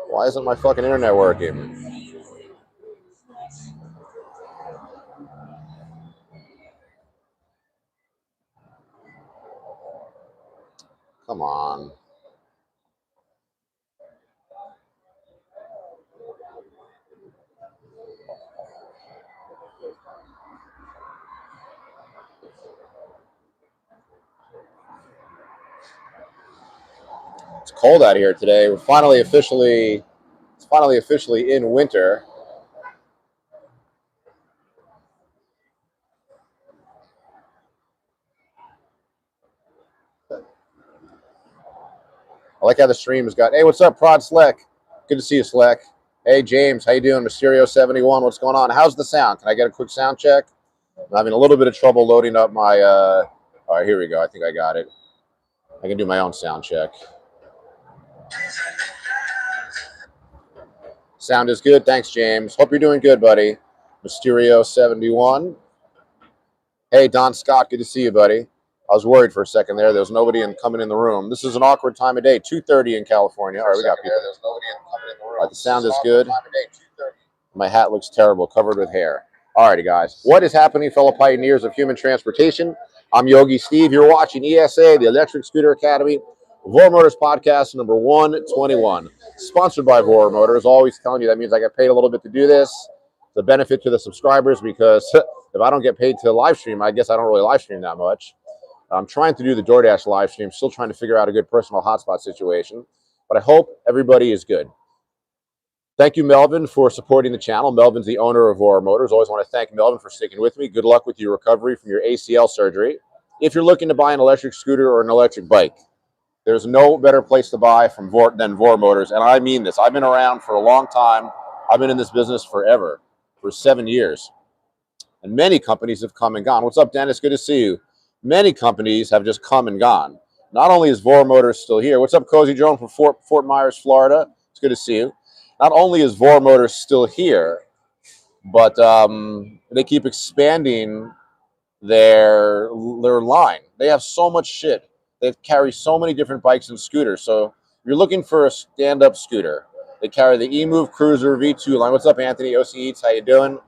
Why isn't my fucking internet working? Come on. It's cold out here today. It's finally officially in winter. I like how the stream has got. Hey, what's up, Prod Sleck? Good to see you, Sleck. Hey, James, how you doing? Mysterio71, what's going on? How's the sound? Can I get a quick sound check? I'm having a little bit of trouble loading up my. All right, here we go. I think I got it. I can do my own sound check. Sound is good. Thanks, James. Hope you're doing good, buddy. Mysterio71. Hey, Don Scott. Good to see you, buddy. I was worried for a second there. There was nobody coming in the room. This is an awkward time of day. 2:30 in California. All right, we got people. There's nobody coming in the room. All right, the sound is good. My hat looks terrible, covered with hair. All righty, guys. What is happening, fellow pioneers of human transportation? I'm Yogi Steve. You're watching ESA, the Electric Scooter Academy, Voromotors Podcast number 121. Sponsored by Voromotors. Always telling you that means I get paid a little bit to do this. The benefit to the subscribers, because if I don't get paid to live stream, I guess I don't really live stream that much. I'm trying to do the DoorDash live stream, still trying to figure out a good personal hotspot situation, but I hope everybody is good. Thank you, Melvin, for supporting the channel. Melvin's the owner of Voromotors. Always want to thank Melvin for sticking with me. Good luck with your recovery from your ACL surgery. If you're looking to buy an electric scooter or an electric bike, there's no better place to buy than Voromotors, and I mean this. I've been around for a long time. I've been in this business forever, for 7 years, and many companies have come and gone. What's up, Dennis? Good to see you. Many companies have just come and gone. Not only is Voromotors still here. What's up, Cozy Joan from Fort Myers, Florida? It's good to see you. Not only is Voromotors still here, but they keep expanding their line. They have so much shit. They carry so many different bikes and scooters. So if you're looking for a stand-up scooter, they carry the eMove Cruiser V2 line. What's up, Anthony? OC Eats, how you doing?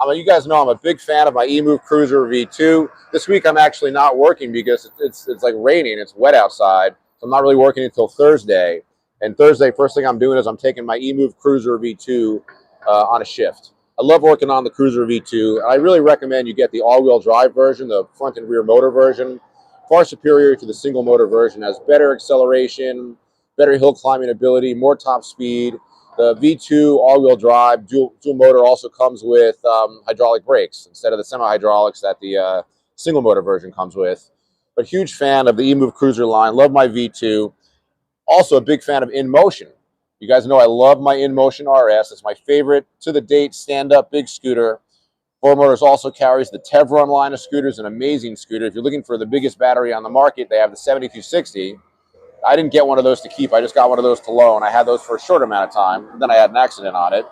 You guys know I'm a big fan of my eMove Cruiser V2. This week I'm actually not working because it's like raining. It's wet outside. So I'm not really working until Thursday. And Thursday, first thing I'm doing is I'm taking my eMove Cruiser V2 on a shift. I love working on the Cruiser V2. And I really recommend you get the all-wheel drive version, the front and rear motor version. Far superior to the single motor version. Has better acceleration, better hill climbing ability, more top speed. The V2 all-wheel drive dual motor also comes with hydraulic brakes instead of the semi-hydraulics that the single motor version comes with. But huge fan of the eMove Cruiser line. Love my V2. Also a big fan of InMotion. You guys know I love my InMotion RS. It's my favorite to-the-date stand-up big scooter. Voromotors also carries the Tevron line of scooters, an amazing scooter. If you're looking for the biggest battery on the market, they have the 7260. I didn't get one of those to keep. I just got one of those to loan. I had those for a short amount of time. Then I had an accident on it.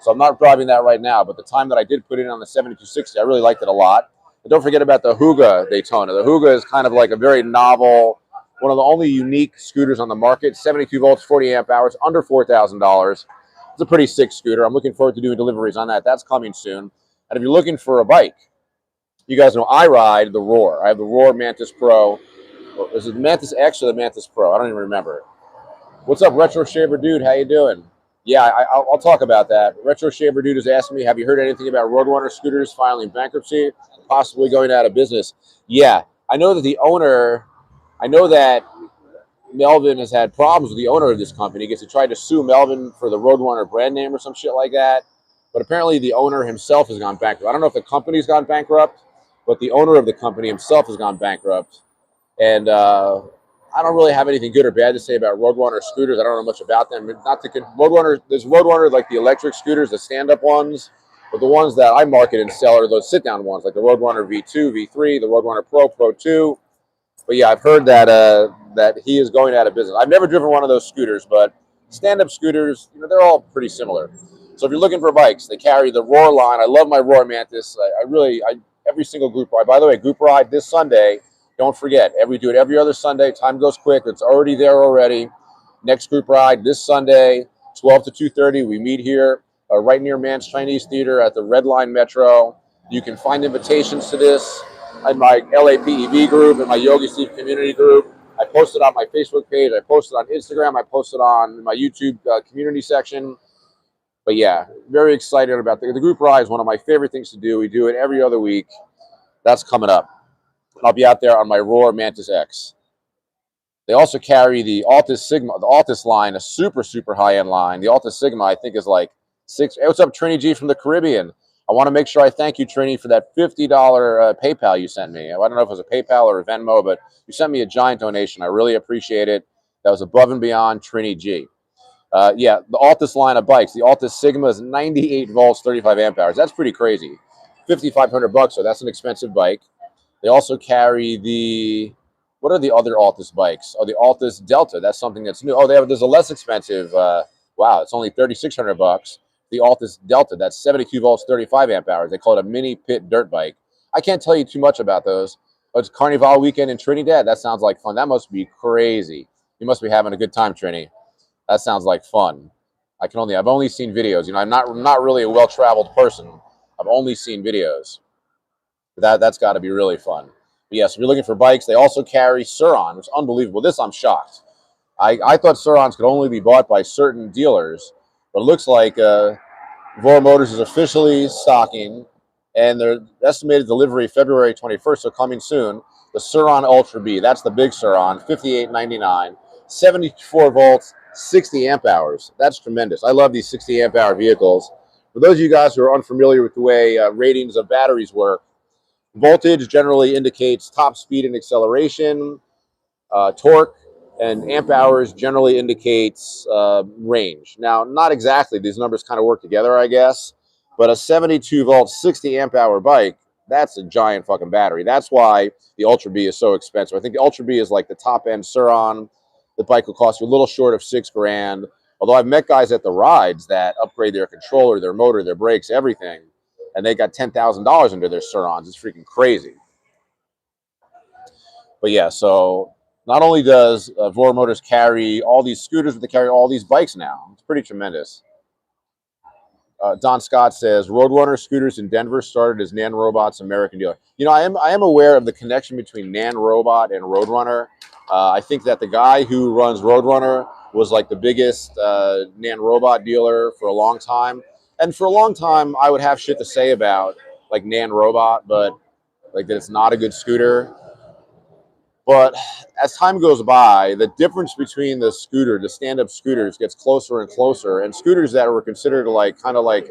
So I'm not driving that right now. But the time that I did put it on the 7260, I really liked it a lot. But don't forget about the Huga Daytona. The Huga is kind of like a very novel, one of the only unique scooters on the market. 72 volts, 40 amp hours, under $4,000. It's a pretty sick scooter. I'm looking forward to doing deliveries on that. That's coming soon. And if you're looking for a bike, you guys know I ride the Roar. I have the Roar Mantis Pro. Is it the Mantis X or the Mantis Pro? I don't even remember. What's up, Retro Shaver Dude? How you doing? Yeah, I'll talk about that. Retro Shaver Dude is asking me, have you heard anything about Roadrunner scooters filing bankruptcy, possibly going out of business? Yeah, I know that Melvin has had problems with the owner of this company because he tried to sue Melvin for the Roadrunner brand name or some shit like that. But apparently the owner himself has gone bankrupt. I don't know if the company's gone bankrupt, but the owner of the company himself has gone bankrupt. And I don't really have anything good or bad to say about Roadrunner scooters. I don't know much about them. There's Roadrunner, like the electric scooters, the stand-up ones. But the ones that I market and sell are those sit-down ones, like the Roadrunner V2, V3, the Roadrunner Pro, Pro 2. But yeah, I've heard that that he is going out of business. I've never driven one of those scooters, but stand-up scooters, they're all pretty similar. So if you're looking for bikes, they carry the Roar line. I love my Roar Mantis. Every single group ride. By the way, group ride this Sunday. Don't forget, we do it every other Sunday. Time goes quick. It's already there already. Next group ride this Sunday, 12 to 2:30. We meet here right near Mann's Chinese Theater at the Red Line Metro. You can find invitations to this in my LAPEV group, in my Yogi Steve community group. I posted on my Facebook page. I posted on Instagram. I posted on my YouTube community section. But yeah, very excited about the group ride. Is one of my favorite things to do. We do it every other week. That's coming up. I'll be out there on my Roar Mantis X. They also carry the Altus Sigma, the Altus line, a super, super high-end line. The Altus Sigma, I think, is like $6. Hey, what's up, Trini G from the Caribbean? I want to make sure I thank you, Trini, for that $50 PayPal you sent me. I don't know if it was a PayPal or a Venmo, but you sent me a giant donation. I really appreciate it. That was above and beyond Trini G. Yeah, the Altus line of bikes. The Altus Sigma is 98 volts, 35 amp hours. That's pretty crazy. $5,500, so that's an expensive bike. They also carry the, what are the other Altus bikes? Oh, the Altus Delta. That's something that's new. Oh, there's a less expensive, wow, it's only $3,600. The Altus Delta, that's 72 volts, 35 amp hours. They call it a mini pit dirt bike. I can't tell you too much about those. Oh, it's Carnival weekend in Trinidad. That sounds like fun. That must be crazy. You must be having a good time, Trini. That sounds like fun. I've only seen videos. You know, I'm not really a well-traveled person. I've only seen videos. That's got to be really fun. But yes, if you're looking for bikes, they also carry Sur-Ron, which is unbelievable. This, I'm shocked. I thought Sur-Rons could only be bought by certain dealers, but it looks like Voromotors is officially stocking, and their estimated delivery February 21st, so coming soon, the Sur-Ron Ultra B. That's the big Sur-Ron, $58.99, 74 volts, 60 amp hours. That's tremendous. I love these 60 amp hour vehicles. For those of you guys who are unfamiliar with the way ratings of batteries work, voltage generally indicates top speed and acceleration. Torque and amp hours generally indicates range. Now, not exactly. These numbers kind of work together, I guess. But a 72 volt, 60 amp hour bike, that's a giant fucking battery. That's why the Ultra B is so expensive. I think the Ultra B is like the top end Sur-Ron. The bike will cost you a little short of $6,000. Although I've met guys at the rides that upgrade their controller, their motor, their brakes, everything, and they got $10,000 into their Sur-Rons. It's freaking crazy. But yeah, so not only does Voromotors carry all these scooters, but they carry all these bikes now. It's pretty tremendous. Don Scott says, Roadrunner scooters in Denver started as Nan Robot's American dealer. You know, I am aware of the connection between Nan Robot and Roadrunner. I think that the guy who runs Roadrunner was like the biggest Nan Robot dealer for a long time. And for a long time, I would have shit to say about like Nan Robot, but like that it's not a good scooter. But as time goes by, the difference between the stand-up scooters gets closer and closer, and scooters that were considered like kind of like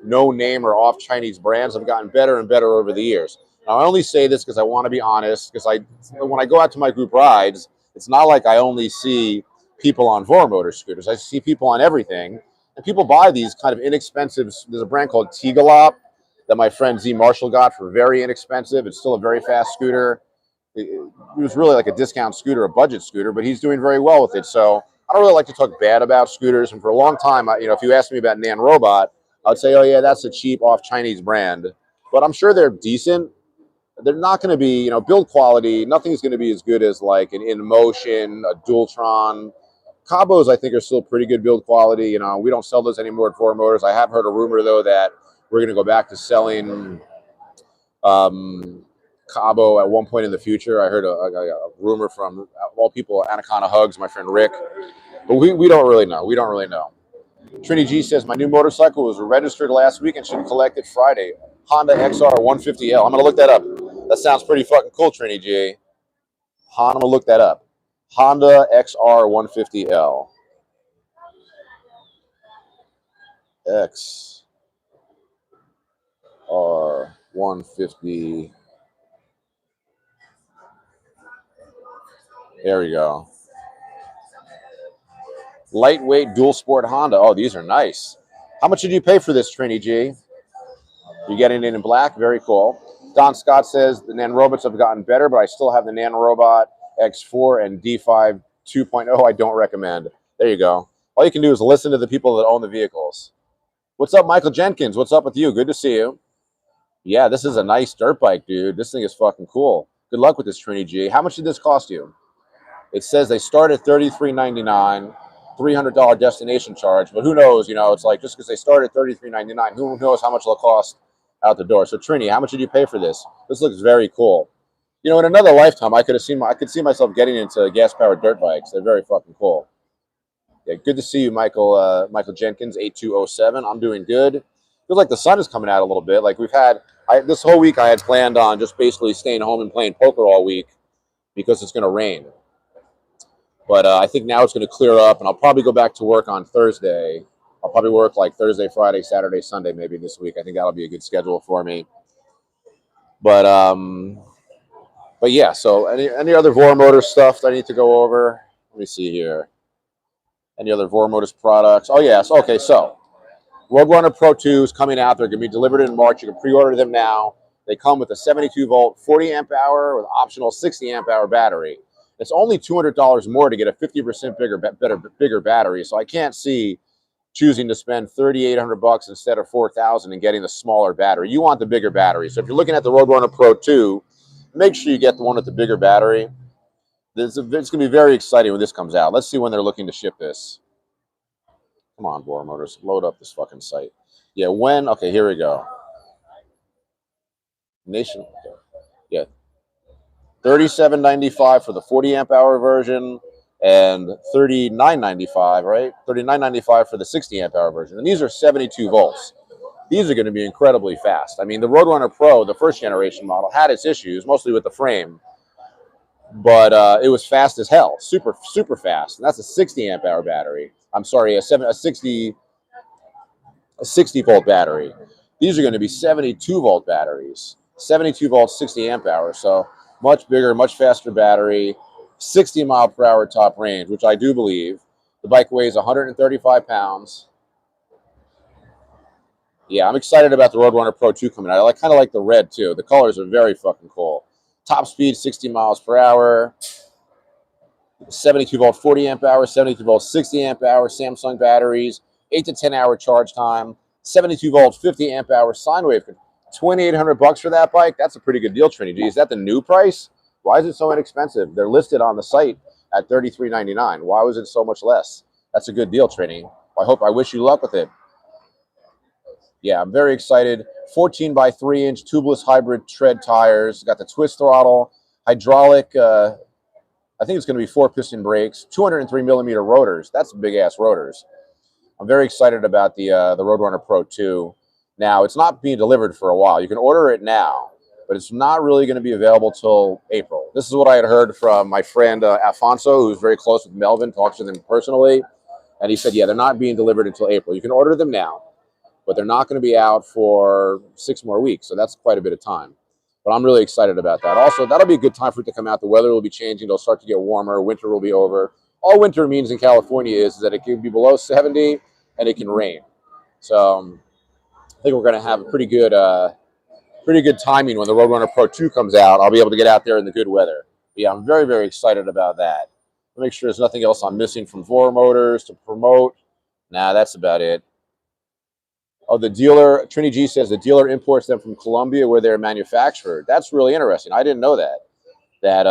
no name or off Chinese brands have gotten better and better over the years. Now, I only say this because I want to be honest, because when I go out to my group rides, it's not like I only see people on Voromotors scooters. I see people on everything, and people buy these kind of inexpensive. There's a brand called Tigalop that my friend Z Marshall got for very inexpensive. It's still a very fast scooter. It was really like a discount scooter, a budget scooter, but he's doing very well with it. So I don't really like to talk bad about scooters. And for a long time, if you asked me about Nan Robot, I would say, oh yeah, that's a cheap off Chinese brand. But I'm sure they're decent. They're not going to be, build quality. Nothing's going to be as good as like an InMotion, a Dualtron. Cabos, I think, are still pretty good build quality. We don't sell those anymore at Voromotors. I have heard a rumor though that we're going to go back to selling Cabo at one point in the future. I heard a rumor from all people, Anaconda Hugs, my friend Rick, but we don't really know. We don't really know. Trini G says, my new motorcycle was registered last week and should collect it Friday. Honda XR 150L. I'm going to look that up. That sounds pretty fucking cool, Trini G. I'm going to look that up. Honda XR 150L. XR 150. There we go. Lightweight dual sport Honda. Oh, these are nice. How much did you pay for this, Trini G? You're getting it in black? Very cool. Don Scott says the Nan Robots have gotten better, but I still have the Nan Robot X4 and D5 2.0 I don't recommend. There you go. All you can do is listen to the people that own the vehicles. What's up, Michael Jenkins? What's up with you? Good to see you. Yeah, this is a nice dirt bike, dude. This thing is fucking cool. Good luck with this, Trini G. How much did this cost you? It says they start at $33.99, $300 destination charge, but who knows? It's like just because they start at $33.99, who knows how much it'll cost out the door. So Trini, how much did you pay for this? This looks very cool. In another lifetime, I could see myself getting into gas-powered dirt bikes. They're very fucking cool. Yeah, good to see you, Michael Jenkins, 8207. I'm doing good. Feels like the sun is coming out a little bit. Like this whole week I had planned on just basically staying home and playing poker all week because it's going to rain. But I think now it's going to clear up, and I'll probably go back to work on Thursday. I'll probably work like Thursday, Friday, Saturday, Sunday maybe this week. I think that'll be a good schedule for me. But yeah, so any other Voromotors stuff that I need to go over? Let me see here. Any other Voromotors products? Oh, yes. Okay, so Roadrunner Pro 2 is coming out. They're going to be delivered in March. You can pre-order them now. They come with a 72-volt, 40-amp-hour with optional 60-amp-hour battery. It's only $200 more to get a 50% bigger battery. So I can't see choosing to spend $3,800 instead of $4,000 and getting the smaller battery. You want the bigger battery. So if you're looking at the Roadrunner Pro 2, make sure you get the one with the bigger battery. It's going to be very exciting when this comes out. Let's see when they're looking to ship this. Come on, Voromotors, load up this fucking site. Yeah, when? Okay, here we go. Nation. Yeah. $37.95 for the 40-amp-hour version and $39.95, right? $39.95 for the 60-amp-hour version. And these are 72 volts. These are going to be incredibly fast. I mean, the Roadrunner Pro, the first generation model, had its issues, mostly with the frame. But it was fast as hell, super fast. And that's a 60-amp-hour battery. I'm sorry, a 60-volt battery. These are going to be 72-volt batteries, 72 volts, 60 amp hours. So much bigger, much faster battery, 60 mile per hour top range, which I do believe. The bike weighs 135 pounds. Yeah, I'm excited about the Roadrunner Pro 2 coming out. I kind of like the red too. The colors are very fucking cool. Top speed, 60 miles per hour. 72 volt 40 amp hour, 72 volt 60 amp hour, Samsung batteries, 8 to 10 hour charge time, 72 volt 50 amp hour sine wave. $2,800 for that bike. That's a pretty good deal, Trinity. Is that the new price? Why is it so inexpensive? They're listed on the site at $33.99. Why was it so much less? That's a good deal, Trinity. I wish you luck with it. Yeah, I'm very excited. 14 by 3-inch tubeless hybrid tread tires. Got the twist throttle, hydraulic. I think it's going to be 4-piston brakes, 203 millimeter rotors. That's big ass rotors. I'm very excited about the Roadrunner Pro 2. Now, it's not being delivered for a while. You can order it now, but it's not really going to be available till April. This is what I had heard from my friend Alfonso, who's very close with Melvin, talks to them personally. And he said, yeah, they're not being delivered until April. You can order them now, but they're not going to be out for 6 more weeks. So that's quite a bit of time. But I'm really excited about that. Also, that'll be a good time for it to come out. The weather will be changing. It'll start to get warmer. Winter will be over. All winter means in California is that it can be below 70 and it can rain. So I think we're going to have a pretty good timing when the Roadrunner Pro 2 comes out. I'll be able to get out there in the good weather. But yeah, I'm very, very excited about that. I'll make sure there's nothing else I'm missing from Voromotors to promote. Nah, that's about it. Oh, the dealer, Trini G says the dealer imports them from Colombia where they're manufactured. That's really interesting. I didn't know that. That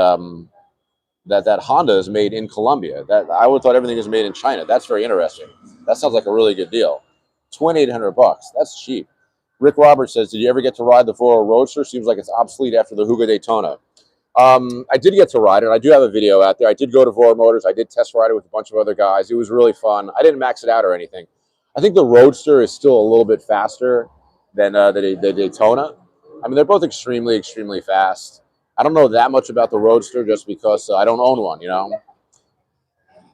Honda is made in Colombia. That I would have thought everything was made in China. That's very interesting. That sounds like a really good deal. $2,800. That's cheap. Rick Roberts says, did you ever get to ride the Voro Roadster? Seems like it's obsolete after the Hugo Daytona. I did get to ride it. I do have a video out there. I did go to Voromotors. I did test ride it with a bunch of other guys. It was really fun. I didn't max it out or anything. I think the Roadster is still a little bit faster than the Daytona. I mean, they're both extremely, extremely fast. I don't know that much about the Roadster just because I don't own one,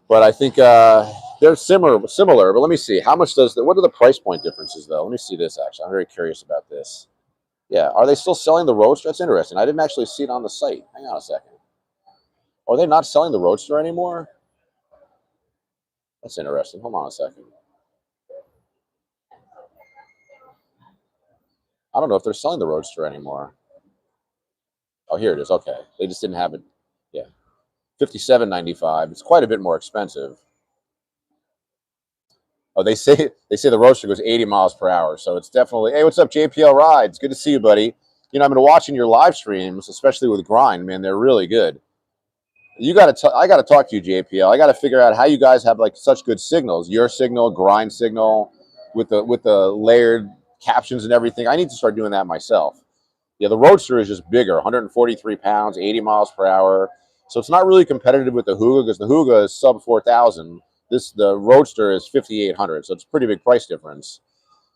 But I think they're similar. But let me see. How much what are the price point differences, though? Let me see this, actually. I'm very curious about this. Yeah, are they still selling the Roadster? That's interesting. I didn't actually see it on the site. Hang on a second. Are they not selling the Roadster anymore? That's interesting. Hold on a second. I don't know if they're selling the Roadster anymore. Oh, here it is. Okay. They just didn't have it. Yeah. $57.95. It's quite a bit more expensive. Oh, they say the Roadster goes 80 miles per hour. So it's definitely, hey, what's up, JPL Rides? Good to see you, buddy. I've been watching your live streams, especially with grind, man. They're really good. I got to talk to you, JPL. I got to figure out how you guys have like such good signals. Your signal, grind signal, with the layered captions and everything. I need to start doing that myself. Yeah, the Roadster is just bigger, 143 pounds, 80 miles per hour. So it's not really competitive with the Huga because the Huga is sub 4,000. The Roadster is 5,800, so it's a pretty big price difference.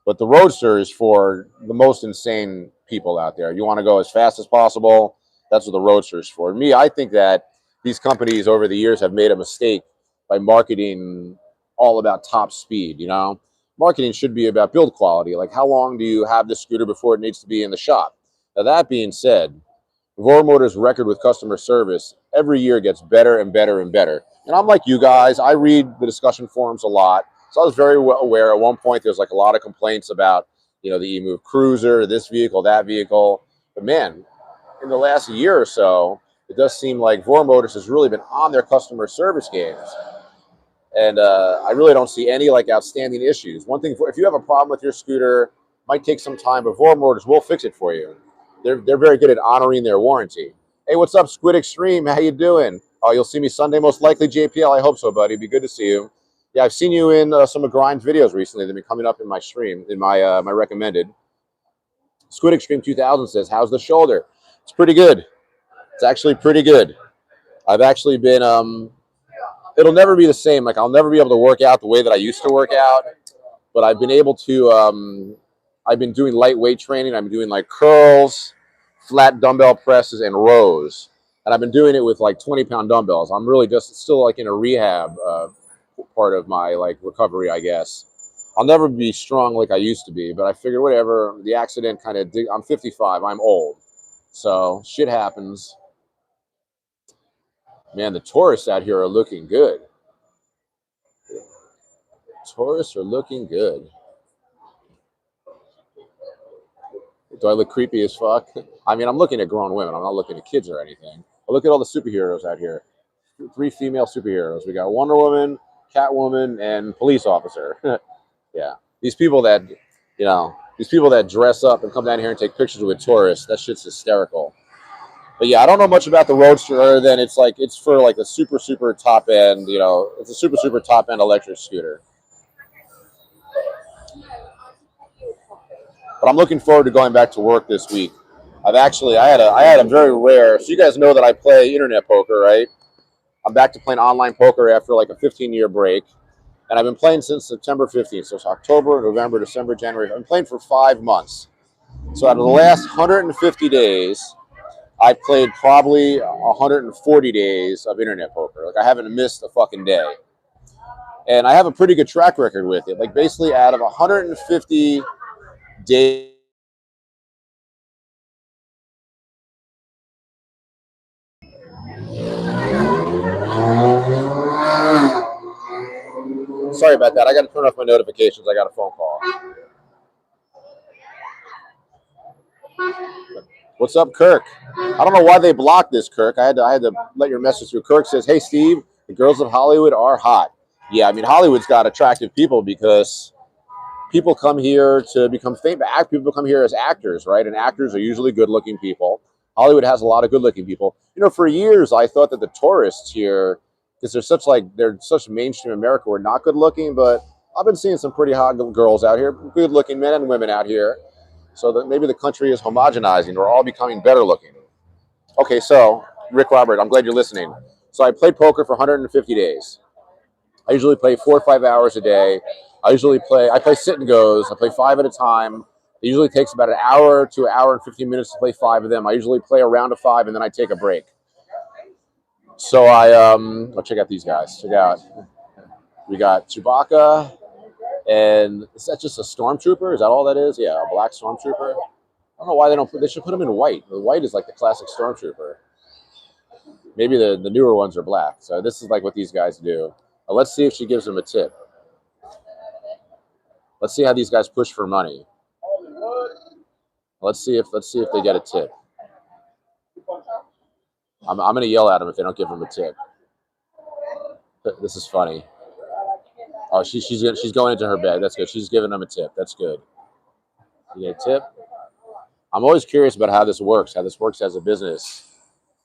But the Roadster is for the most insane people out there. You want to go as fast as possible. That's what the Roadster is for. Me, I think that these companies over the years have made a mistake by marketing all about top speed. Marketing should be about build quality. Like, how long do you have this scooter before it needs to be in the shop? Now, that being said, Voromotors' record with customer service every year gets better and better and better. And I'm like you guys, I read the discussion forums a lot. So I was very well aware at one point there's like a lot of complaints about, the eMove Cruiser, this vehicle, that vehicle. But man, in the last year or so, it does seem like Voromotors has really been on their customer service games. And I really don't see any like outstanding issues. One thing, if you have a problem with your scooter, might take some time, but Voromotors will fix it for you. They're very good at honoring their warranty. Hey, what's up, Squid Extreme? How you doing? Oh, you'll see me Sunday most likely, JPL. I hope so, buddy. Be good to see you. Yeah, I've seen you in some of Grind's videos recently. They've been coming up in my stream, in my my recommended. Squid Extreme 2000 says, how's the shoulder? It's pretty good. It's actually pretty good. I've actually been, it'll never be the same. Like, I'll never be able to work out the way that I used to work out, but I've been able to, I've been doing lightweight training. I've been doing like curls, flat dumbbell presses, and rows. And I've been doing it with like 20-pound dumbbells. I'm really just still like in a rehab part of my like recovery, I guess. I'll never be strong like I used to be, but I figured whatever. The accident kind of I'm 55. I'm old. So shit happens. Man, the tourists out here are looking good. Tourists are looking good. Do I look creepy as fuck? I mean, I'm looking at grown women. I'm not looking at kids or anything. But look at all the superheroes out here. 3 female superheroes. We got Wonder Woman, Catwoman, and police officer. Yeah. These people that dress up and come down here and take pictures with tourists, that shit's hysterical. But yeah, I don't know much about the Roadster other than it's for like a super, super top end, it's a super, super top end electric scooter. But I'm looking forward to going back to work this week. I had a very rare, so you guys know that I play internet poker, right? I'm back to playing online poker after like a 15-year break. And I've been playing since September 15th. So it's October, November, December, January. I've been playing for 5 months. So out of the last 150 days, I played probably 140 days of internet poker. Like, I haven't missed a fucking day. And I have a pretty good track record with it. Like, basically out of 150 days. Sorry about that. I got to turn off my notifications. I got a phone call. What's up, Kirk? I don't know why they blocked this, Kirk. I had to let your message through. Kirk says, "Hey, Steve, the girls of Hollywood are hot." Yeah, I mean, Hollywood's got attractive people because people come here to become famous. People come here as actors, right? And actors are usually good-looking people. Hollywood has a lot of good-looking people. For years I thought that the tourists here, because they're such mainstream America, were not good-looking. But I've been seeing some pretty hot girls out here, good-looking men and women out here. So that maybe the country is homogenizing. We're all becoming better-looking. Okay, so Rick Robert, I'm glad you're listening. So I played poker for 150 days. I usually play 4 or 5 hours a day. I play sit and goes. I play 5 at a time. It usually takes about an hour to an hour and 15 minutes to play 5 of them. I usually play a round of 5 and then I take a break. So I'll check out these guys. We got Chewbacca, and is that just a stormtrooper? Is that all that is? Yeah, a black stormtrooper. I don't know why they should put them in white. The white is like the classic stormtrooper. Maybe the newer ones are black. So this is like what these guys do. Let's see if she gives them a tip. Let's see how these guys push for money. Let's see if they get a tip. I'm gonna yell at them if they don't give them a tip. This is funny. Oh, she's going into her bed. That's good. She's giving them a tip. That's good. You get a tip. I'm always curious about how this works as a business.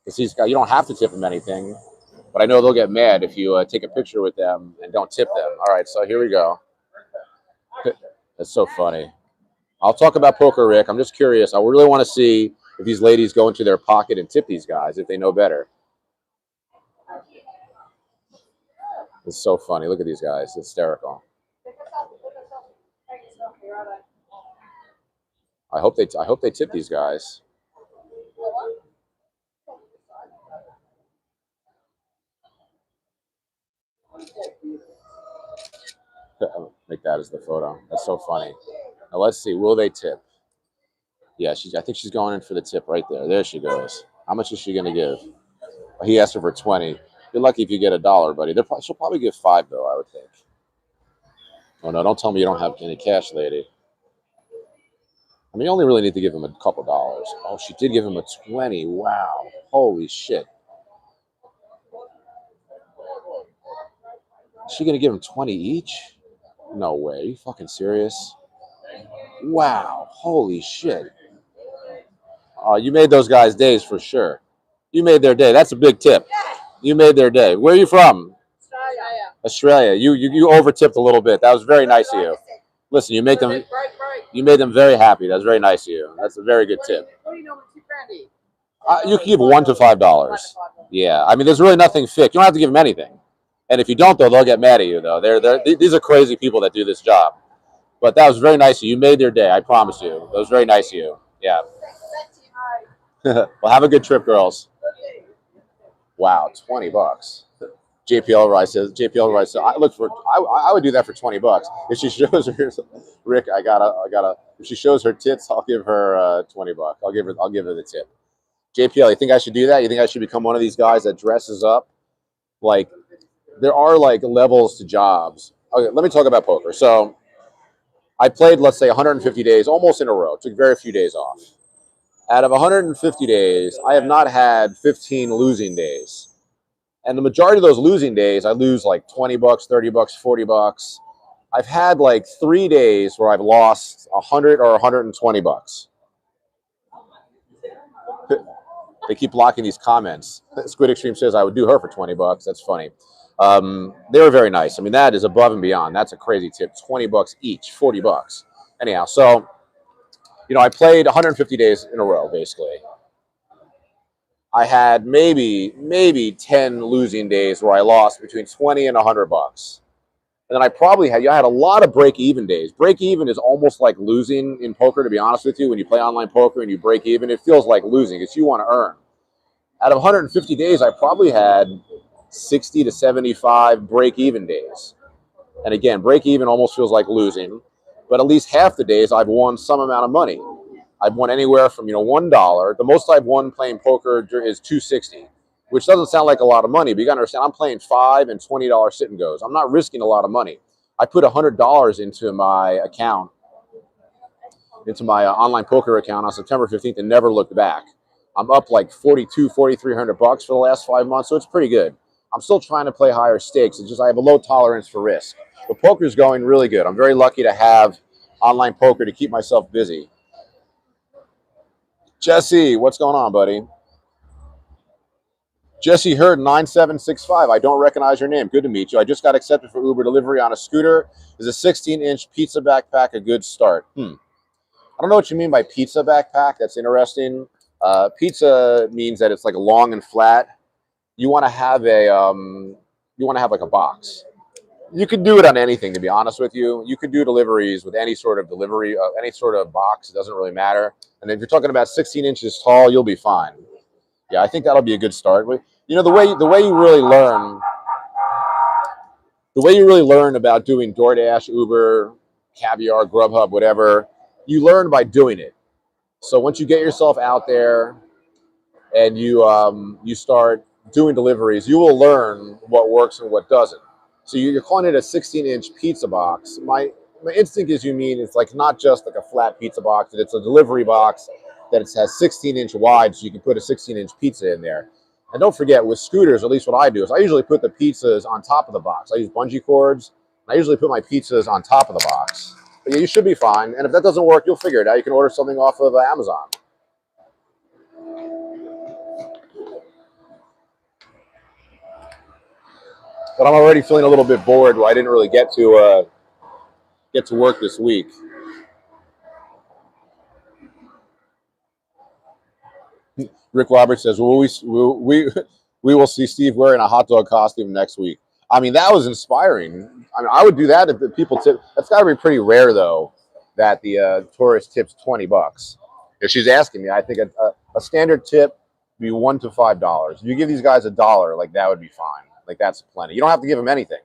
Because these guys, you don't have to tip them anything, but I know they'll get mad if you take a picture with them and don't tip them. All right, so here we go. That's so funny. I'll talk about poker, Rick. I'm just curious. I really want to see if these ladies go into their pocket and tip these guys if they know better. It's so funny. Look at these guys. It's hysterical. I hope they tip these guys. Make that as the photo. That's so funny. Now let's see. Will they tip? Yeah, I think she's going in for the tip right there. There she goes. How much is she going to give? He asked her for 20. You're lucky if you get $1, buddy. She'll probably give 5 though, I would think. Oh no! Don't tell me you don't have any cash, lady. I mean, you only really need to give him a couple dollars. Oh, she did give him a 20. Wow. Holy shit. Is she going to give him 20 each? No way. Are you fucking serious? Wow. Holy shit. You made those guys' days for sure. You made their day. That's a big tip. You made their day. Where are you from? Australia. You over tipped a little bit. That was very nice of you. Listen, you made them very happy. That's very nice of you. That's a very good tip. You can give $1 to $5. Yeah, I mean, there's really nothing fixed. You don't have to give them anything. And if you don't, though, they'll get mad at you. Though these are crazy people that do this job. But that was very nice of you. You made their day. I promise you. That was very nice of you. Yeah. Well, have a good trip, girls. Wow, $20. JPL Rice says. I would do that for $20 if she shows her. Rick, I gotta. If she shows her tits, I'll give her $20. I'll give her the tip. JPL, you think I should do that? You think I should become one of these guys that dresses up? Like, there are like levels to jobs. Okay, let me talk about poker. So, I played, let's say, 150 days almost in a row. Took very few days off. Out of 150 days, I have not had 15 losing days. And the majority of those losing days, I lose like $20, $30, $40. I've had like 3 days where I've lost $100 or $120. They keep blocking these comments. Squid Extreme says I would do her for $20. That's funny. They were very nice. I mean, that is above and beyond. That's a crazy tip. $20 each, $40. Anyhow, so I played 150 days in a row, basically. I had maybe 10 losing days where I lost between 20 and $100. And then I had a lot of break-even days. Break-even is almost like losing in poker, to be honest with you. When you play online poker and you break even, it feels like losing because you want to earn. Out of 150 days, I probably had 60 to 75 break-even days. And again, break-even almost feels like losing. But at least half the days, I've won some amount of money. I've won anywhere from $1. The most I've won playing poker is $2.60, which doesn't sound like a lot of money. But you got to understand, I'm playing $5 and $20 sit and goes. I'm not risking a lot of money. I put $100 into my account, into my online poker account on September 15th, and never looked back. I'm up like $4,300 for the last 5 months, so it's pretty good. I'm still trying to play higher stakes. It's just I have a low tolerance for risk. But poker is going really good. I'm very lucky to have online poker to keep myself busy. Jesse, what's going on, buddy? Jesse Hurd, 9765. I don't recognize your name. Good to meet you. I just got accepted for Uber delivery on a scooter. Is a 16-inch pizza backpack a good start? I don't know what you mean by pizza backpack. That's interesting. Pizza means that it's like long and flat. You want to have like a box. You could do it on anything, to be honest with you. You could do deliveries with any sort of delivery, any sort of box. It doesn't really matter. And if you're talking about 16 inches tall, you'll be fine. Yeah, I think that'll be a good start. The way you really learn about doing DoorDash, Uber, Caviar, Grubhub, whatever, you learn by doing it. So once you get yourself out there and you start doing deliveries, you will learn what works and what doesn't. So you're calling it a 16-inch pizza box. My instinct is you mean it's like not just like a flat pizza box, that it's a delivery box that it has 16-inch wide, so you can put a 16-inch pizza in there. And don't forget, with scooters, at least what I do is I usually put the pizzas on top of the box. I use bungee cords. And I usually put my pizzas on top of the box. But yeah, you should be fine. And if that doesn't work, you'll figure it out. You can order something off of Amazon. But I'm already feeling a little bit bored. I didn't really get to work this week. Rick Roberts says, "Well, we will see Steve wearing a hot dog costume next week." I mean, that was inspiring. I mean, I would do that if the people tip. That's got to be pretty rare, though, that the tourist tips $20. If she's asking me, I think a standard tip would be $1 to $5. If you give these guys $1, like that would be fine. Like that's plenty. You don't have to give them anything.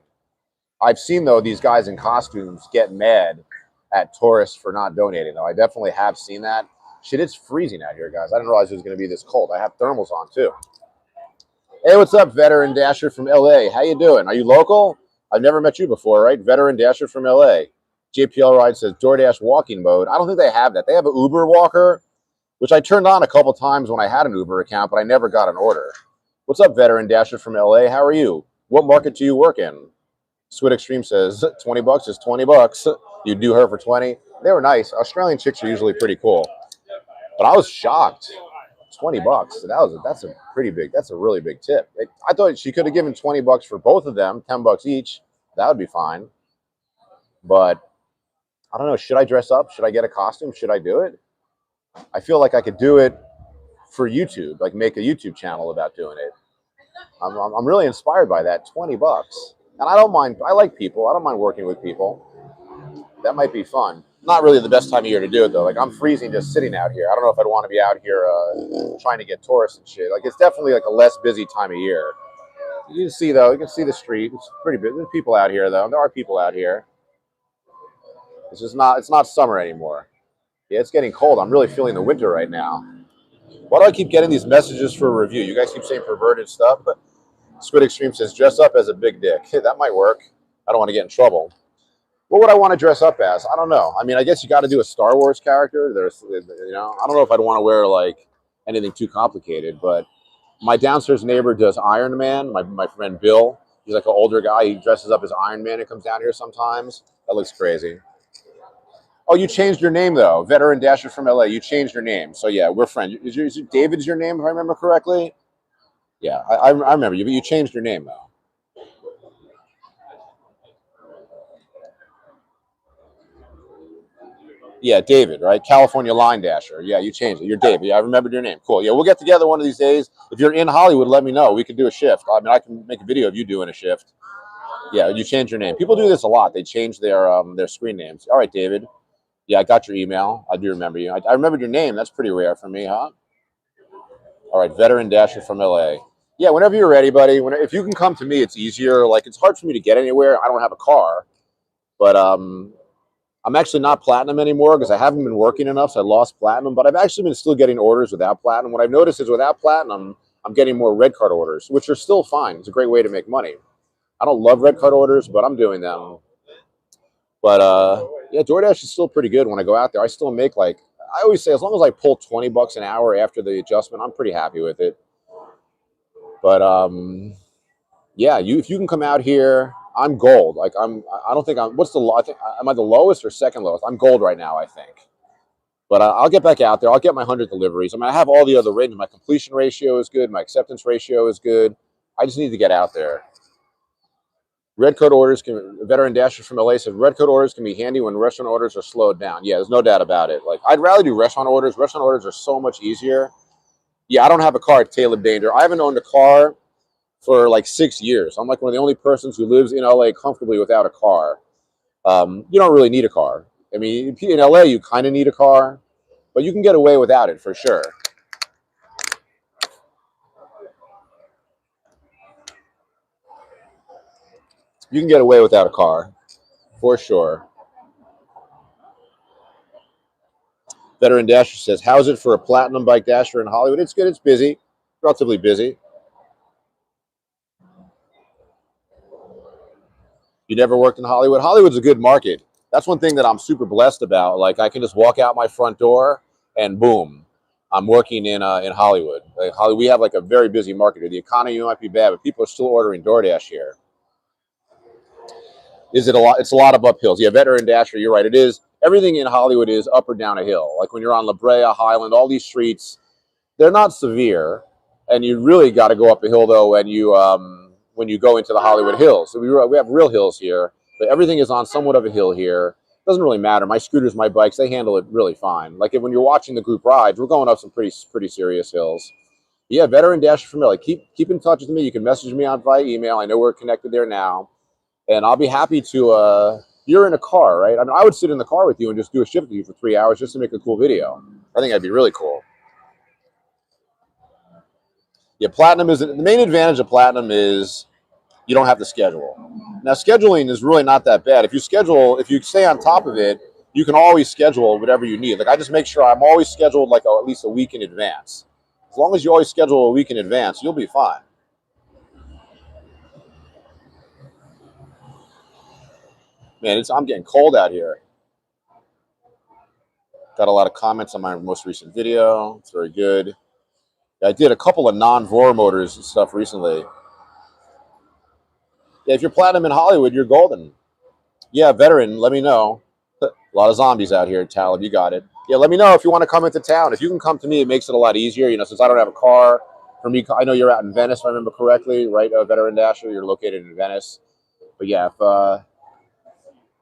I've seen though these guys in costumes get mad at tourists for not donating. Though I definitely have seen that. Shit, it's freezing out here, guys. I didn't realize it was going to be this cold. I have thermals on too. Hey, what's up, veteran dasher from LA? How you doing? Are you local? I've never met you before, right? Veteran dasher from LA. JPL Ride says DoorDash walking mode. I don't think they have that. They have an Uber walker, which I turned on a couple times when I had an Uber account, but I never got an order. What's up, veteran dasher from LA? How are you? What market do you work in? Sweat Extreme says $20 is $20. You do her for 20. They were nice. Australian chicks are usually pretty cool, but I was shocked. $20. That's a pretty big. That's a really big tip. I thought she could have given $20 for both of them, $10 each. That would be fine. But I don't know. Should I dress up? Should I get a costume? Should I do it? I feel like I could do it for YouTube, like make a YouTube channel about doing it. I'm really inspired by that. $20. And I don't mind. I like people. I don't mind working with people. That might be fun. Not really the best time of year to do it, though. Like, I'm freezing just sitting out here. I don't know if I'd want to be out here trying to get tourists and shit. Like, it's definitely like a less busy time of year. You can see, though. You can see the street. It's pretty busy. There's people out here, though. There are people out here. It's just not. It's not summer anymore. Yeah, it's getting cold. I'm really feeling the winter right now. Why do I keep getting these messages for a review? You guys keep saying perverted stuff, but Squid Extreme says dress up as a big dick. Hey, that might work. I don't want to get in trouble. What would I want to dress up as? I don't know. I mean, I guess you got to do a Star Wars character. I don't know if I'd want to wear like anything too complicated, but my downstairs neighbor does Iron Man. My friend Bill, he's like an older guy. He dresses up as Iron Man and comes down here sometimes. That looks crazy. Oh, you changed your name though, veteran dasher from LA. You changed your name, so yeah, we're friends. Is David's your name if I remember correctly? Yeah, I remember you, but you changed your name though. Yeah, David, right? California Line Dasher. Yeah, you changed it. You're David. Yeah, I remembered your name. Cool. Yeah, we'll get together one of these days. If you're in Hollywood, let me know. We could do a shift. I mean, I can make a video of you doing a shift. Yeah, you change your name. People do this a lot. They change their screen names. All right, David. Yeah, I got your email. I do remember you. I remembered your name. That's pretty rare for me, huh? All right, veteran dasher from LA. Yeah, whenever you're ready, buddy. If you can come to me, it's easier. Like, it's hard for me to get anywhere. I don't have a car, but I'm actually not platinum anymore because I haven't been working enough, so I lost platinum. But I've actually been still getting orders without platinum. What I've noticed is without platinum, I'm getting more red card orders, which are still fine. It's a great way to make money. I don't love red card orders, but I'm doing them. But yeah, DoorDash is still pretty good when I go out there. I still make like I always say, as long as I pull $20 an hour after the adjustment, I'm pretty happy with it. But yeah, if you can come out here, I'm gold. Like I don't think I'm. What's the I think am I the lowest or second lowest? I'm gold right now, I think. But I'll get back out there. I'll get my 100 deliveries. I mean, I have all the other ratings. My completion ratio is good. My acceptance ratio is good. I just need to get out there. Red code orders veteran dasher from LA said red code orders can be handy when restaurant orders are slowed down. Yeah, there's no doubt about it. Like I'd rather do restaurant orders. Restaurant orders are so much easier. Yeah, I don't have a car at Caleb Danger. I haven't owned a car for like 6 years. I'm like one of the only persons who lives in LA comfortably without a car. You don't really need a car. I mean, in LA, you kind of need a car, but you can get away without it for sure. You can get away without a car for sure. Veteran Dasher says, how's it for a platinum bike dasher in Hollywood? It's good. It's busy, relatively busy. You never worked in Hollywood? Hollywood's a good market. That's one thing that I'm super blessed about. Like I can just walk out my front door and boom, I'm working in Hollywood. Like Hollywood, we have like a very busy market here. The economy might be bad, but people are still ordering DoorDash here. Is it a lot? It's a lot of uphills. Yeah, veteran dasher, you're right. It is. Everything in Hollywood is up or down a hill. Like when you're on La Brea, Highland, all these streets, They're not severe, and you really got to go up a hill though when you go into the Hollywood Hills. So we have real hills here, but everything is on somewhat of a hill here. Doesn't really matter. My scooters, my bikes, they handle it really fine. Like when you're watching the group rides, we're going up some pretty serious hills. Yeah, Veteran Dash familiar. Keep in touch with me. You can message me on via email. I know we're connected there now, and I'll be happy to. You're in a car, right? I mean, I would sit in the car with you and just do a shift with you for 3 hours just to make a cool video. I think that'd be really cool. Yeah, Platinum is the main advantage of Platinum is you don't have to schedule. Now, scheduling is really not that bad. If you stay on top of it, you can always schedule whatever you need. Like I just make sure I'm always scheduled like at least a week in advance. As long as you always schedule a week in advance, you'll be fine. Man, I'm getting cold out here. Got a lot of comments on my most recent video. It's very good. I did a couple of non-Voromotors stuff recently. Yeah, if you're platinum in Hollywood, you're golden. Yeah, veteran, let me know. A lot of zombies out here, Talib. You got it. Yeah, let me know if you want to come into town. If you can come to me, it makes it a lot easier. You know, since I don't have a car. For me, I know you're out in Venice, if I remember correctly, right? Veteran Dasher, you're located in Venice. But yeah, if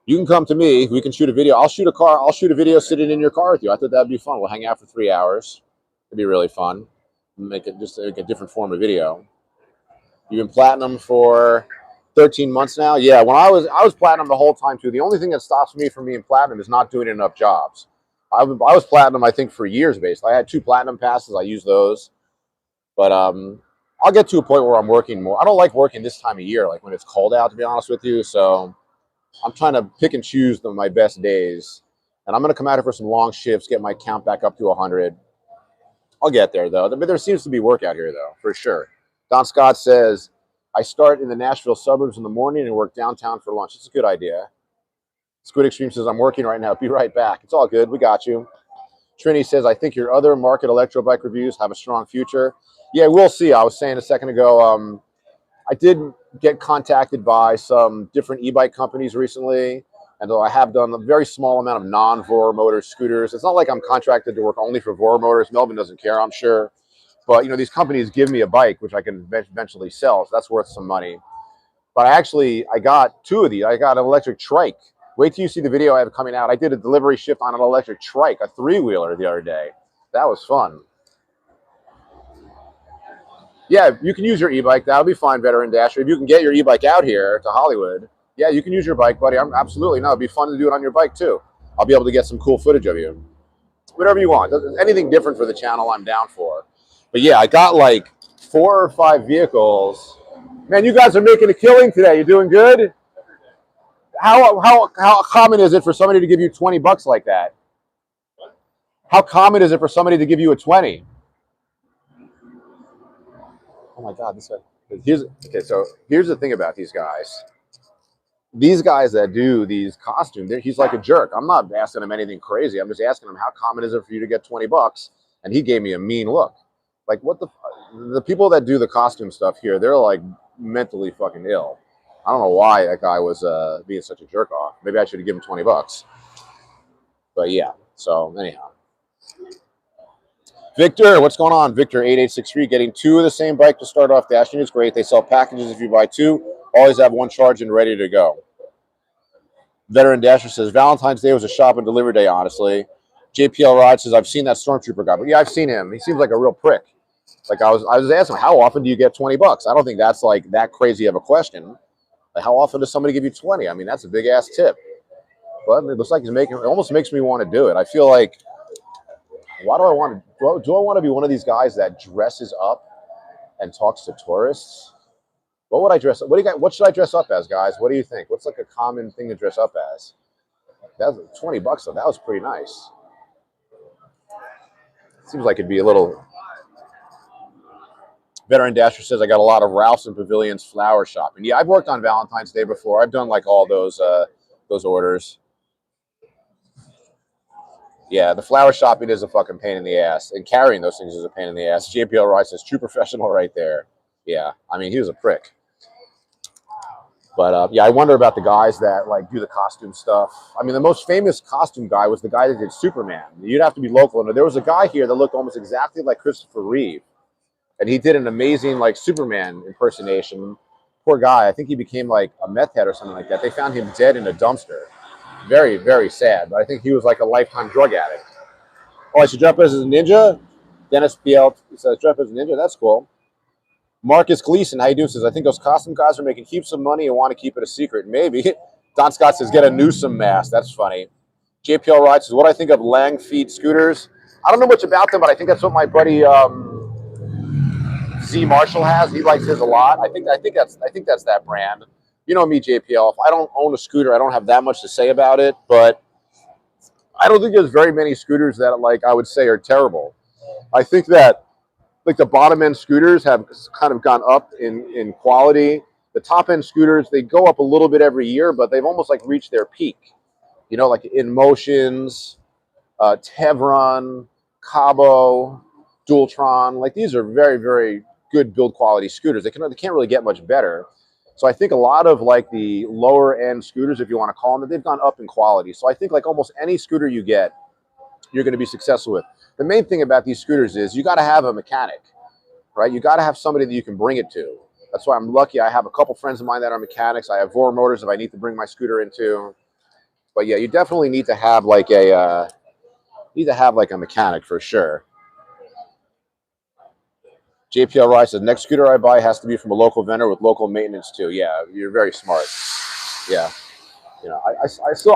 you can come to me, we can shoot a video. I'll shoot a video sitting in your car with you. I thought that'd be fun. We'll hang out for 3 hours. It'd be really fun. Make it just like a different form of video. You've been platinum for 13 months now. Yeah, when I was platinum the whole time too. The only thing that stops me from being platinum is not doing enough jobs. I was platinum, I think, for years basically. I had 2 platinum passes. I used those, but I'll get to a point where I'm working more. I don't like working this time of year, like when it's cold out, to be honest with you. So I'm trying to pick and choose my best days, and I'm going to come out here for some long shifts, get my count back up to 100. I'll get there though. But there seems to be work out here though, for sure. Don Scott says, I start in the Nashville suburbs in the morning and work downtown for lunch. It's a good idea. Squid Extreme says, I'm working right now. Be right back. It's all good. We got you. Trini says, I think your other market electro bike reviews have a strong future. Yeah, we'll see. I was saying a second ago, I did get contacted by some different e-bike companies recently, and though I have done a very small amount of non-Voromotors scooters, it's not like I'm contracted to work only for Voromotors. Melvin doesn't care, I'm sure. But, you know, these companies give me a bike, which I can eventually sell, so that's worth some money. But I got 2 of these. I got an electric trike. Wait till you see the video I have coming out. I did a delivery shift on an electric trike, a 3-wheeler the other day. That was fun. Yeah, you can use your e-bike. That'll be fine, Veteran Dasher. If you can get your e-bike out here to Hollywood, yeah, you can use your bike, buddy. Absolutely. No, it'd be fun to do it on your bike, too. I'll be able to get some cool footage of you. Whatever you want. Anything different for the channel, I'm down for. But yeah, I got like 4 or 5 vehicles. Man, you guys are making a killing today. You doing good? How common is it for somebody to give you $20 like that? How common is it for somebody to give you a 20? Oh my God, this guy. So here's the thing about these guys. These guys that do these costumes, he's like a jerk. I'm not asking him anything crazy. I'm just asking him, how common is it for you to get $20? And he gave me a mean look. Like, what the people that do the costume stuff here, they're like mentally fucking ill. I don't know why that guy was being such a jerk off. Maybe I should have given him $20. But yeah, so anyhow. Victor, what's going on? Victor 8863, getting 2 of the same bike to start off dashing is great. They sell packages if you buy 2. Always have 1 charge and ready to go. Veteran Dasher says, Valentine's Day was a shop and delivery day, honestly. JPL Rod says, I've seen that Stormtrooper guy. But yeah, I've seen him. He seems like a real prick. Like I was asking him, how often do you get $20? I don't think that's like that crazy of a question. Like, how often does somebody give you 20? I mean, that's a big ass tip. But it looks like he's making. It almost makes me want to do it. I feel like, why do I want to? Do I want to be one of these guys that dresses up and talks to tourists? What would I dress up? What should I dress up as, guys? What do you think? What's like a common thing to dress up as? That was $20 though. That was pretty nice. Seems like it'd be a little. Veteran Dasher says, I got a lot of Ralph's and Pavilion's flower shopping. Yeah, I've worked on Valentine's Day before. I've done like all those orders. Yeah, the flower shopping is a fucking pain in the ass. And carrying those things is a pain in the ass. JPL Rice says, true professional right there. Yeah, I mean, he was a prick. But yeah, I wonder about the guys that like do the costume stuff. I mean, the most famous costume guy was the guy that did Superman. You'd have to be local. And there was a guy here that looked almost exactly like Christopher Reeve, and he did an amazing like Superman impersonation. Poor guy. I think he became like a meth head or something like that. They found him dead in a dumpster. Very, very sad. But I think he was like a lifetime drug addict. Oh, I should drop as a ninja. Dennis PL says drop as a ninja. That's cool. Marcus Gleason, how you doing? Says I think those costume guys are making heaps of money and want to keep it a secret. Maybe. Don Scott says get a Newsom mask. That's funny. JPL Ride says what I think of Lang Feed scooters. I don't know much about them, but I think that's what my buddy Z Marshall has. He likes his a lot. I think that's that brand. You know me, JPL. If I don't own a scooter, I don't have that much to say about it. But I don't think there's very many scooters that like I would say are terrible. I think that like the bottom end scooters have kind of gone up in quality. The top end scooters, they go up a little bit every year, but they've almost like reached their peak. You know, like In Motions, Tevron, Cabo, Dualtron. Like these are very, very good build quality scooters. They can't really get much better. So I think a lot of like the lower end scooters, if you want to call them, they've gone up in quality. So I think like almost any scooter you get, you're going to be successful with. The main thing about these scooters is you got to have a mechanic, right? You got to have somebody that you can bring it to. That's why I'm lucky. I have a couple friends of mine that are mechanics. I have Voromotors if I need to bring my scooter into. But yeah, you definitely need to have like a mechanic for sure. JPL Rice says next scooter I buy has to be from a local vendor with local maintenance too. Yeah, you're very smart. Yeah. You know,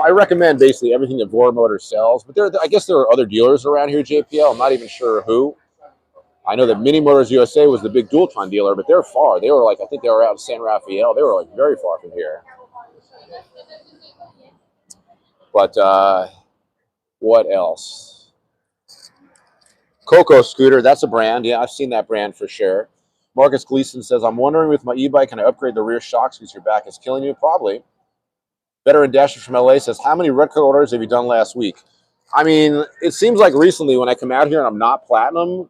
I recommend basically everything that Voromotors sells, but I guess there are other dealers around here, JPL. I'm not even sure who. I know that Mini Motors USA was the big Dualtron dealer, but they're far. They were like, I think they were out in San Rafael. They were like very far from here. But what else? Coco Scooter, that's a brand. Yeah, I've seen that brand for sure. Marcus Gleason says, I'm wondering with my e-bike, can I upgrade the rear shocks because your back is killing you? Probably. Veteran Dasher from LA says, how many red card orders have you done last week? I mean, it seems like recently when I come out here and I'm not platinum,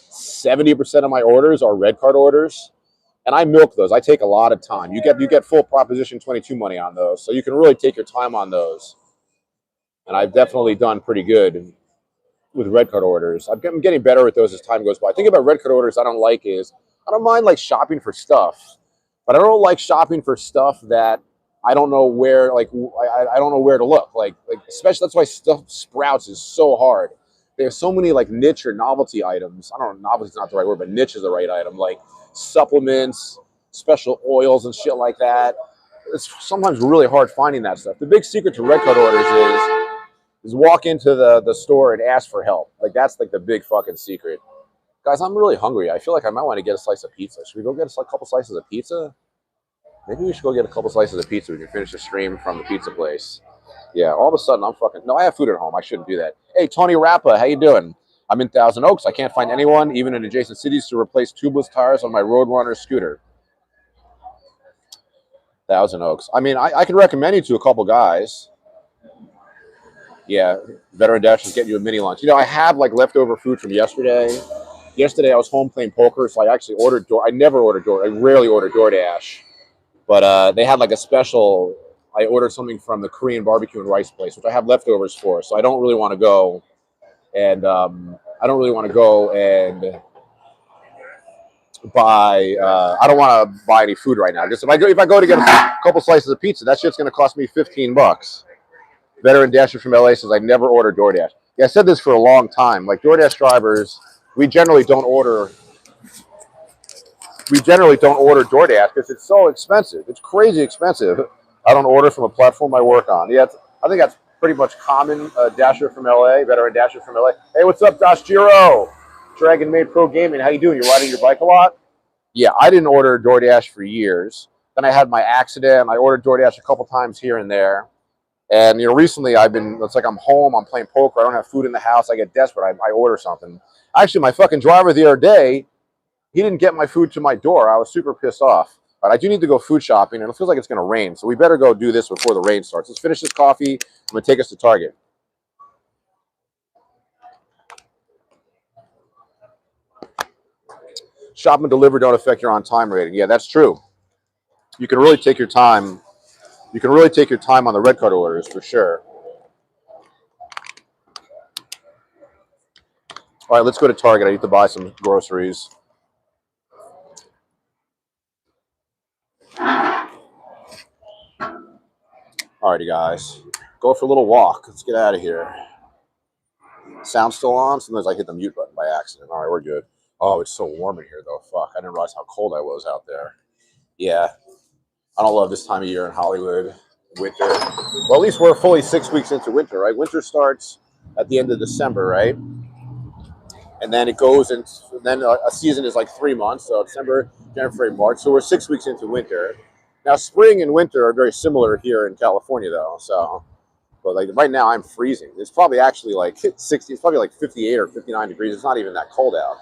70% of my orders are red card orders. And I milk those. I take a lot of time. You get full Proposition 22 money on those. So you can really take your time on those. And I've definitely done pretty good with red card orders. I'm getting better at those as time goes by. The thing about red card orders I don't like is I don't mind like shopping for stuff, but I don't like shopping for stuff that I don't know where, like, I don't know where to look. Like especially that's why stuff Sprouts is so hard. They have so many like niche or novelty items. I don't know, novelty is not the right word, but niche is the right item. Like supplements, special oils, and shit like that. It's sometimes really hard finding that stuff. The big secret to red card orders is walk into the store and ask for help. Like that's like the big fucking secret. Guys, I'm really hungry. I feel like I might want to get a slice of pizza. Should we go get a couple slices of pizza? Maybe we should go get a couple slices of pizza. We can finish the stream from the pizza place. Yeah, all of a sudden no, I have food at home. I shouldn't do that. Hey, Tony Rappa, how you doing? I'm in Thousand Oaks. I can't find anyone, even in adjacent cities, to replace tubeless tires on my Roadrunner scooter. Thousand Oaks. I mean, I can recommend you to a couple guys. Yeah, Veteran Dash is getting you a mini lunch. You know, I have like leftover food from yesterday. Yesterday I was home playing poker, so I actually ordered I never order I rarely order DoorDash. But they had like a special. I ordered something from the Korean barbecue and rice place, which I have leftovers for. So I don't really want to go and buy. I don't want to buy any food right now. Just if I go to get a couple slices of pizza, that shit's going to cost me $15. Veteran Dasher from LA says I never order DoorDash. Yeah, I said this for a long time. Like DoorDash drivers, we generally don't order DoorDash because it's so expensive. It's crazy expensive. I don't order from a platform I work on. Yeah, I think that's pretty much common. Dasher from LA, Veteran Dasher from LA. Hey, what's up, Dashjiro? Dragon Maid Pro Gaming. How you doing? You riding your bike a lot? Yeah, I didn't order DoorDash for years. Then I had my accident. I ordered DoorDash a couple times here and there. And, you know, recently it's like I'm home, I'm playing poker, I don't have food in the house, I get desperate, I order something. Actually, my fucking driver the other day, he didn't get my food to my door. I was super pissed off. But I do need to go food shopping, and it feels like it's going to rain. So we better go do this before the rain starts. Let's finish this coffee. I'm going to take us to Target. Shop and deliver don't affect your on-time rating. Yeah, that's true. You can really take your time. You can really take your time on the red card orders for sure. All right, let's go to Target. I need to buy some groceries. Alrighty, guys. Go for a little walk. Let's get out of here. Sound still on? Sometimes I hit the mute button by accident. All right, we're good. Oh, it's so warm in here, though. Fuck, I didn't realize how cold I was out there. Yeah, I don't love this time of year in Hollywood. Winter. Well, at least we're fully 6 weeks into winter, right? Winter starts at the end of December, right? And then it goes, and then a season is like 3 months. So December, January, February, March. So we're 6 weeks into winter. Now, spring and winter are very similar here in California, though. So, but like right now, I'm freezing. It's probably actually like 60. It's probably like 58 or 59 degrees. It's not even that cold out.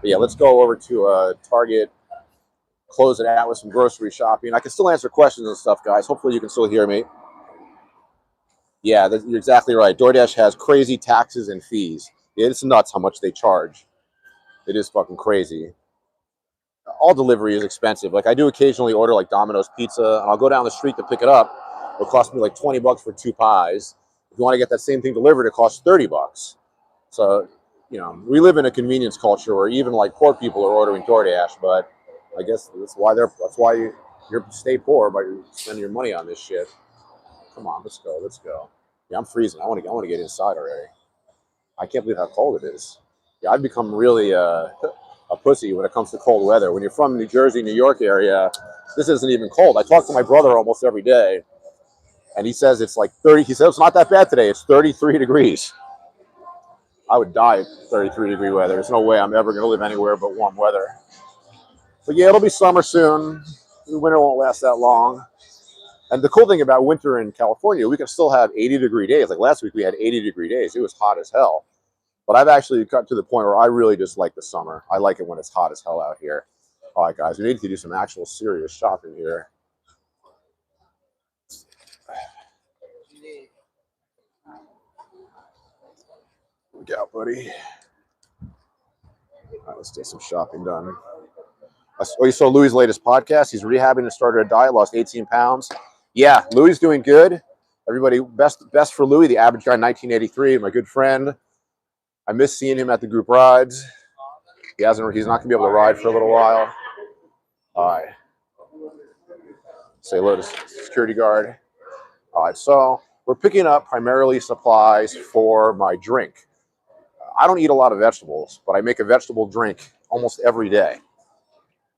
But yeah, let's go over to Target, close it out with some grocery shopping. I can still answer questions and stuff, guys. Hopefully, you can still hear me. Yeah, you're exactly right. DoorDash has crazy taxes and fees. It's nuts how much they charge. It is fucking crazy. All delivery is expensive. Like I do occasionally order like Domino's pizza, and I'll go down the street to pick it up. It'll cost me like $20 for 2 pies. If you want to get that same thing delivered, it costs $30. So, we live in a convenience culture where even like poor people are ordering DoorDash. But I guess that's why you stay poor by spending your money on this shit. Come on, let's go. Yeah, I'm freezing. I want to get inside already. I can't believe how cold it is. Yeah, I've become really a pussy when it comes to cold weather. When you're from New Jersey, New York area, this isn't even cold. I talk to my brother almost every day, and he says it's like 30. He says it's not that bad today. It's 33 degrees. I would die at 33-degree weather. There's no way I'm ever going to live anywhere but warm weather. But yeah, it'll be summer soon. The winter won't last that long. And the cool thing about winter in California, we can still have 80-degree days. Like last week, we had 80-degree days. It was hot as hell. But I've actually got to the point where I really just like the summer. I like it when it's hot as hell out here. All right, guys, we need to do some actual serious shopping here. Look out, buddy. All right, let's get some shopping done. Oh, you saw Louis' latest podcast? He's rehabbing and started a diet, lost 18 pounds. Yeah, Louis doing good. Everybody, best for Louis, the average guy, 1983, my good friend. I miss seeing him at the group rides. He's not going to be able to ride for a little while. All right. Say hello to security guard. All right, so we're picking up primarily supplies for my drink. I don't eat a lot of vegetables, but I make a vegetable drink almost every day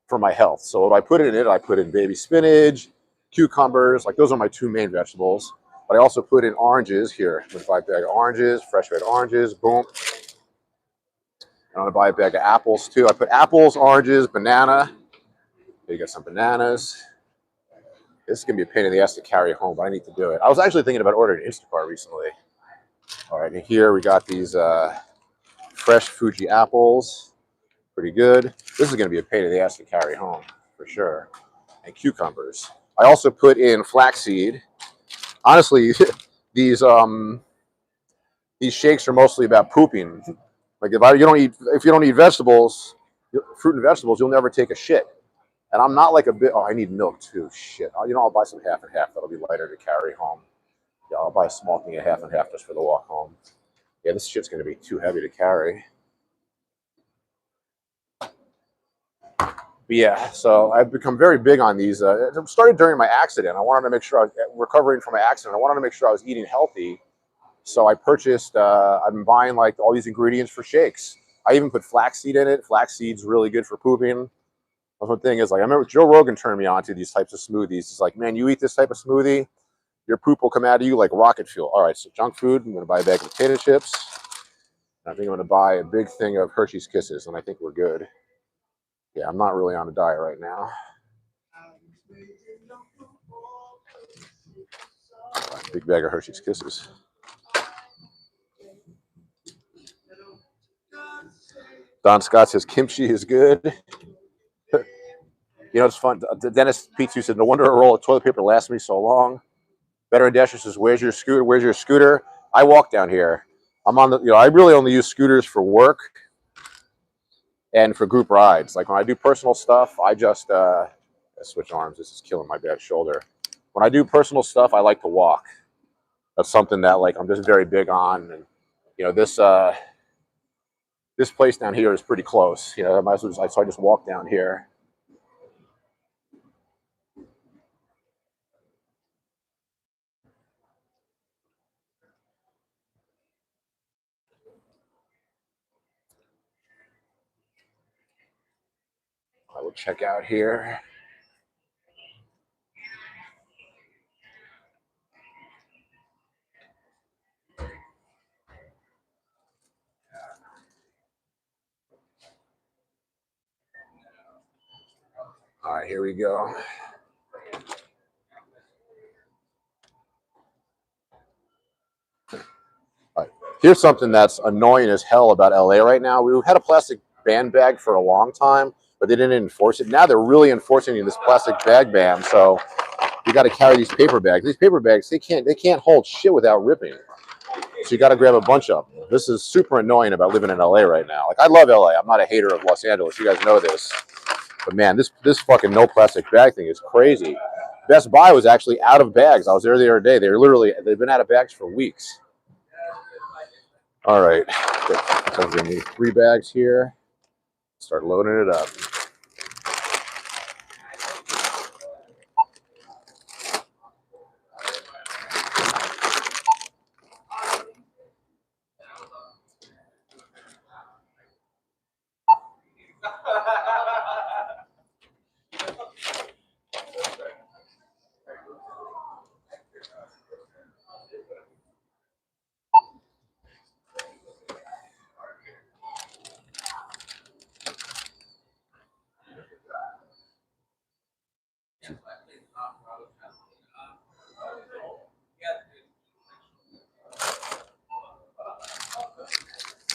for my health. So what I put in it, I put in baby spinach, cucumbers, like those are my 2 main vegetables. But I also put in oranges here. I'm going to buy a bag of oranges, fresh red oranges, boom. I'm going to buy a bag of apples too. I put apples, oranges, banana. You got some bananas. This is going to be a pain in the ass to carry home, but I need to do it. I was actually thinking about ordering Instacart recently. All right, and here we got these fresh Fuji apples. Pretty good. This is going to be a pain in the ass to carry home, for sure. And cucumbers. I also put in flaxseed. Honestly, these shakes are mostly about pooping. Like if you don't eat vegetables, fruit and vegetables, you'll never take a shit. And I'm not like I need milk too. Shit. I'll buy some half and half. That'll be lighter to carry home. Yeah, I'll buy a small thing of half and half just for the walk home. Yeah, this shit's going to be too heavy to carry. But yeah, so I've become very big on these. It started during my accident. I wanted to make sure I was recovering from my accident. I wanted to make sure I was eating healthy. So I purchased, I've been buying like all these ingredients for shakes. I even put flaxseed in it. Flaxseed's really good for pooping. The one thing is, like, I remember Joe Rogan turned me on to these types of smoothies. He's like, man, you eat this type of smoothie, your poop will come out of you like rocket fuel. All right, so junk food. I'm going to buy a bag of potato chips. I think I'm going to buy a big thing of Hershey's Kisses, and I think we're good. Yeah, I'm not really on a diet right now. Big bag of Hershey's Kisses. Don Scott says kimchi is good. It's fun. Dennis Pizzu said, no wonder a roll of toilet paper lasts me so long. Veteran Dasher says, where's your scooter? Where's your scooter? I walk down here. I'm on the, I really only use scooters for work and for group rides. Like when I do personal stuff, I just switch arms. This is killing my bad shoulder. When I do personal stuff, I like to walk. That's something that like I'm just very big on. And you know, this place down here is pretty close. You know, I might as well so I just walk down here. I will check out here. All right, here we go. All right. Here's something that's annoying as hell about LA right now. We had a plastic band bag for a long time, but they didn't enforce it. Now they're really enforcing this plastic bag ban. So you got to carry these paper bags. These paper bags, they can't hold shit without ripping. So you got to grab a bunch of them. This is super annoying about living in LA right now. Like I love LA. I'm not a hater of Los Angeles. You guys know this. But man, this fucking no plastic bag thing is crazy. Best Buy was actually out of bags. I was there the other day. They've been out of bags for weeks. All right, so we need 3 bags here. Start loading it up.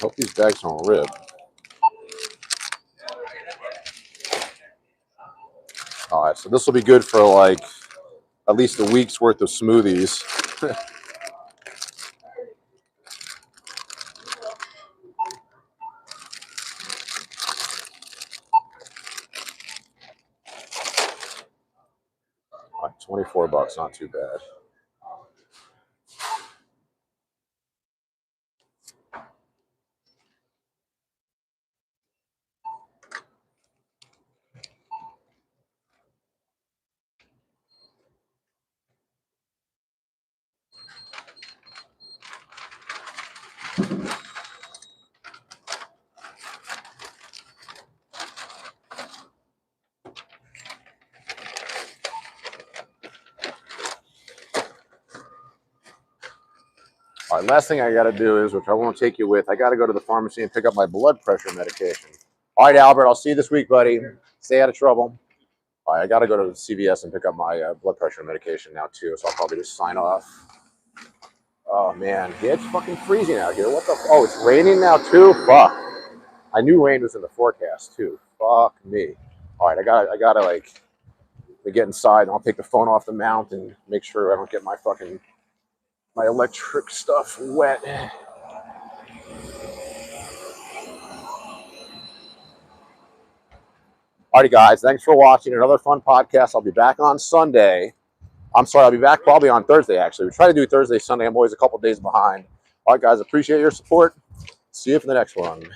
Hope these bags don't rip. All right, so this will be good for like at least a week's worth of smoothies. All right, $24, not too bad. All right, last thing I got to do is, which I won't take you with, I got to go to the pharmacy and pick up my blood pressure medication. All right, Albert, I'll see you this week, buddy. Stay out of trouble. All right, I got to go to the CVS and pick up my blood pressure medication now, too, so I'll probably just sign off. Oh, man. Yeah, it's fucking freezing out here. What the? Oh, it's raining now, too? Fuck. I knew rain was in the forecast, too. Fuck me. All right, I gotta like, get inside, and I'll take the phone off the mount and make sure I don't get my electric stuff wet. Alrighty, guys, thanks for watching another fun podcast. I'll be back on Sunday. I'm sorry, I'll be back probably on Thursday, actually. We try to do Thursday, Sunday. I'm always a couple days behind. All right, guys, appreciate your support. See you for the next one.